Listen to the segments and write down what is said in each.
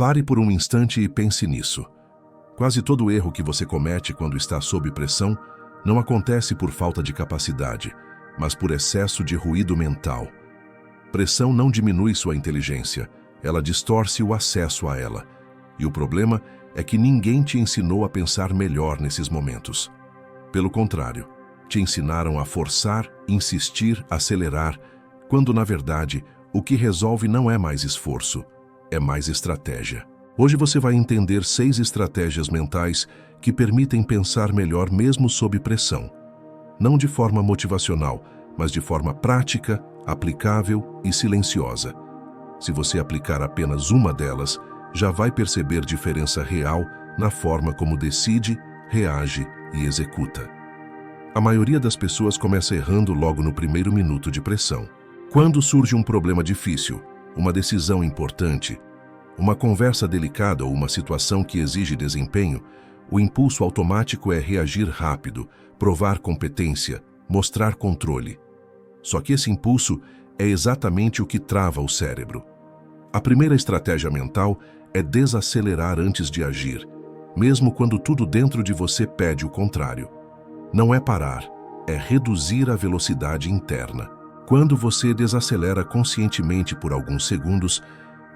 Pare por um instante e pense nisso. Quase todo erro que você comete quando está sob pressão não acontece por falta de capacidade, mas por excesso de ruído mental. Pressão não diminui sua inteligência, ela distorce o acesso a ela. E o problema é que ninguém te ensinou a pensar melhor nesses momentos. Pelo contrário, te ensinaram a forçar, insistir, acelerar, quando na verdade o que resolve não é mais esforço, é mais estratégia. Hoje você vai entender 6 estratégias mentais que permitem pensar melhor mesmo sob pressão. Não de forma motivacional, mas de forma prática, aplicável e silenciosa. Se você aplicar apenas uma delas, já vai perceber diferença real na forma como decide, reage e executa. A maioria das pessoas começa errando logo no primeiro minuto de pressão. Quando surge um problema difícil, uma decisão importante, uma conversa delicada ou uma situação que exige desempenho, o impulso automático é reagir rápido, provar competência, mostrar controle. Só que esse impulso é exatamente o que trava o cérebro. A primeira estratégia mental é desacelerar antes de agir, mesmo quando tudo dentro de você pede o contrário. Não é parar, é reduzir a velocidade interna. Quando você desacelera conscientemente por alguns segundos,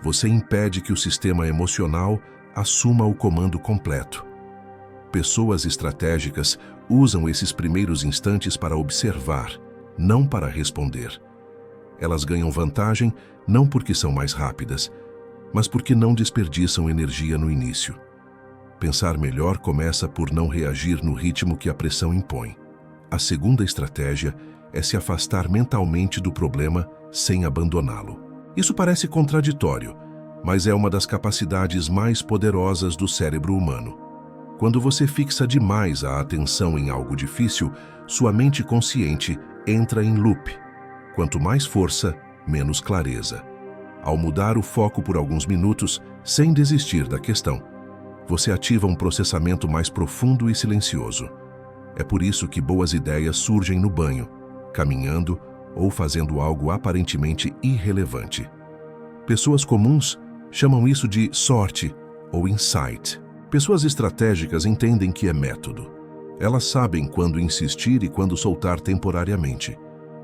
você impede que o sistema emocional assuma o comando completo. Pessoas estratégicas usam esses primeiros instantes para observar, não para responder. Elas ganham vantagem não porque são mais rápidas, mas porque não desperdiçam energia no início. Pensar melhor começa por não reagir no ritmo que a pressão impõe. A segunda estratégia é se afastar mentalmente do problema sem abandoná-lo. Isso parece contraditório, mas é uma das capacidades mais poderosas do cérebro humano. Quando você fixa demais a atenção em algo difícil, sua mente consciente entra em loop. Quanto mais força, menos clareza. Ao mudar o foco por alguns minutos, sem desistir da questão, você ativa um processamento mais profundo e silencioso. É por isso que boas ideias surgem no banho, caminhando ou fazendo algo aparentemente irrelevante. Pessoas comuns chamam isso de sorte ou insight. Pessoas estratégicas entendem que é método. Elas sabem quando insistir e quando soltar temporariamente.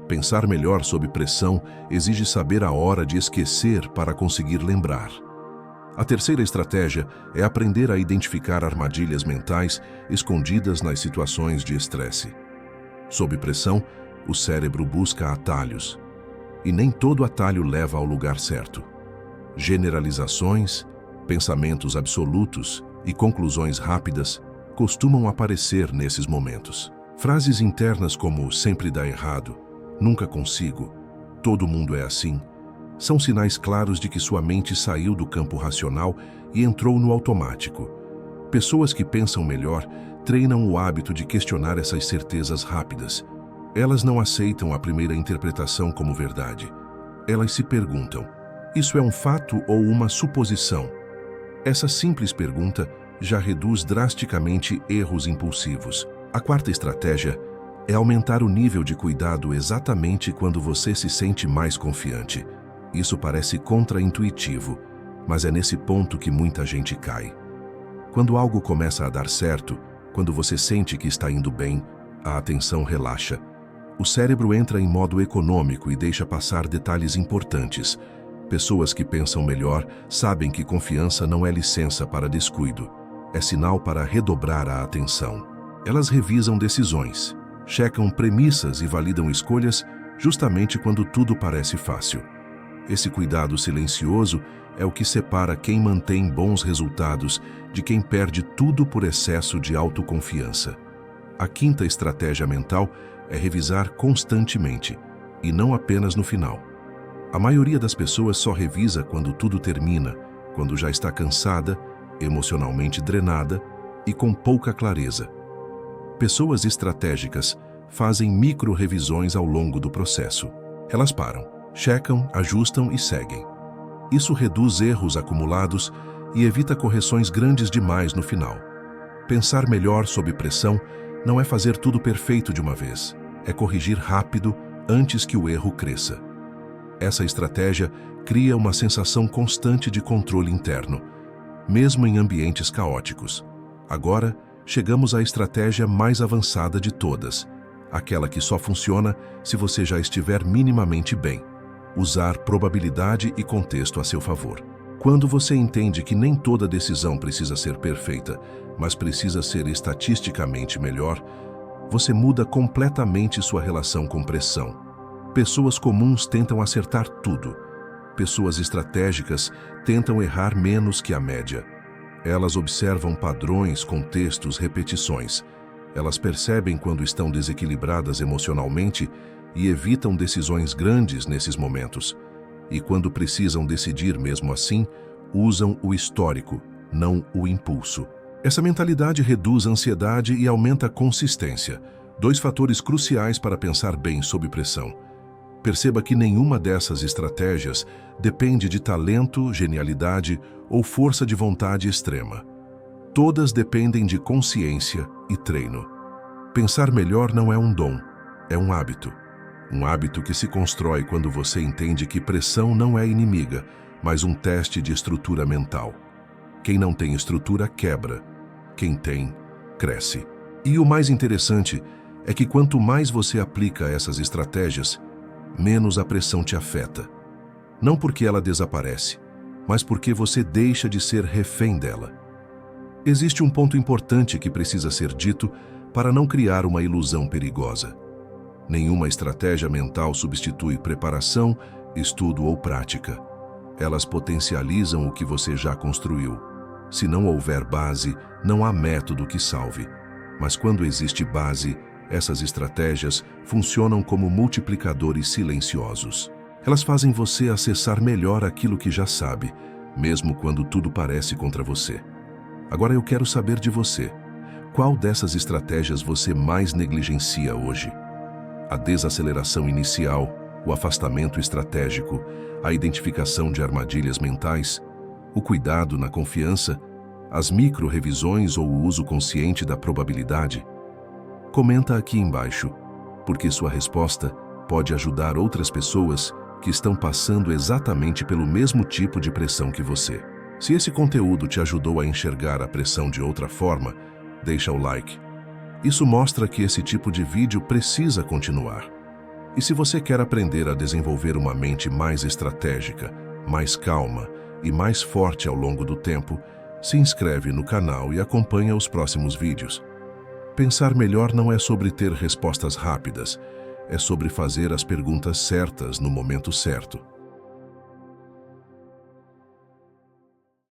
Pensar melhor sob pressão exige saber a hora de esquecer para conseguir lembrar. A terceira estratégia é aprender a identificar armadilhas mentais escondidas nas situações de estresse. Sob pressão, o cérebro busca atalhos. E nem todo atalho leva ao lugar certo. Generalizações, pensamentos absolutos e conclusões rápidas costumam aparecer nesses momentos. Frases internas como sempre dá errado, nunca consigo, todo mundo é assim, são sinais claros de que sua mente saiu do campo racional e entrou no automático. Pessoas que pensam melhor treinam o hábito de questionar essas certezas rápidas. Elas não aceitam a primeira interpretação como verdade. Elas se perguntam: isso é um fato ou uma suposição? Essa simples pergunta já reduz drasticamente erros impulsivos. A quarta estratégia é aumentar o nível de cuidado exatamente quando você se sente mais confiante. Isso parece contraintuitivo, mas é nesse ponto que muita gente cai. Quando algo começa a dar certo, quando você sente que está indo bem, a atenção relaxa. O cérebro entra em modo econômico e deixa passar detalhes importantes. Pessoas que pensam melhor sabem que confiança não é licença para descuido. É sinal para redobrar a atenção. Elas revisam decisões, checam premissas e validam escolhas justamente quando tudo parece fácil. Esse cuidado silencioso é o que separa quem mantém bons resultados de quem perde tudo por excesso de autoconfiança. A quinta estratégia mental é revisar constantemente, e não apenas no final. A maioria das pessoas só revisa quando tudo termina, quando já está cansada, emocionalmente drenada e com pouca clareza. Pessoas estratégicas fazem micro-revisões ao longo do processo. Elas param, checam, ajustam e seguem. Isso reduz erros acumulados e evita correções grandes demais no final. Pensar melhor sob pressão não é fazer tudo perfeito de uma vez, é corrigir rápido antes que o erro cresça. Essa estratégia cria uma sensação constante de controle interno, mesmo em ambientes caóticos. Agora, chegamos à estratégia mais avançada de todas, aquela que só funciona se você já estiver minimamente bem. Usar probabilidade e contexto a seu favor. Quando você entende que nem toda decisão precisa ser perfeita, mas precisa ser estatisticamente melhor, você muda completamente sua relação com pressão. Pessoas comuns tentam acertar tudo. Pessoas estratégicas tentam errar menos que a média. Elas observam padrões, contextos, repetições. Elas percebem quando estão desequilibradas emocionalmente e evitam decisões grandes nesses momentos. E quando precisam decidir mesmo assim, usam o histórico, não o impulso. Essa mentalidade reduz a ansiedade e aumenta a consistência, dois fatores cruciais para pensar bem sob pressão. Perceba que nenhuma dessas estratégias depende de talento, genialidade ou força de vontade extrema. Todas dependem de consciência e treino. Pensar melhor não é um dom, é um hábito. Um hábito que se constrói quando você entende que pressão não é inimiga, mas um teste de estrutura mental. Quem não tem estrutura quebra, quem tem, cresce. E o mais interessante é que quanto mais você aplica essas estratégias, menos a pressão te afeta. Não porque ela desaparece, mas porque você deixa de ser refém dela. Existe um ponto importante que precisa ser dito para não criar uma ilusão perigosa. Nenhuma estratégia mental substitui preparação, estudo ou prática. Elas potencializam o que você já construiu. Se não houver base, não há método que salve. Mas quando existe base, essas estratégias funcionam como multiplicadores silenciosos. Elas fazem você acessar melhor aquilo que já sabe, mesmo quando tudo parece contra você. Agora eu quero saber de você. Qual dessas estratégias você mais negligencia hoje? A desaceleração inicial, o afastamento estratégico, a identificação de armadilhas mentais, o cuidado na confiança, as micro-revisões ou o uso consciente da probabilidade? Comenta aqui embaixo, porque sua resposta pode ajudar outras pessoas que estão passando exatamente pelo mesmo tipo de pressão que você. Se esse conteúdo te ajudou a enxergar a pressão de outra forma, deixa o like. Isso mostra que esse tipo de vídeo precisa continuar. E se você quer aprender a desenvolver uma mente mais estratégica, mais calma e mais forte ao longo do tempo, se inscreve no canal e acompanha os próximos vídeos. Pensar melhor não é sobre ter respostas rápidas, é sobre fazer as perguntas certas no momento certo.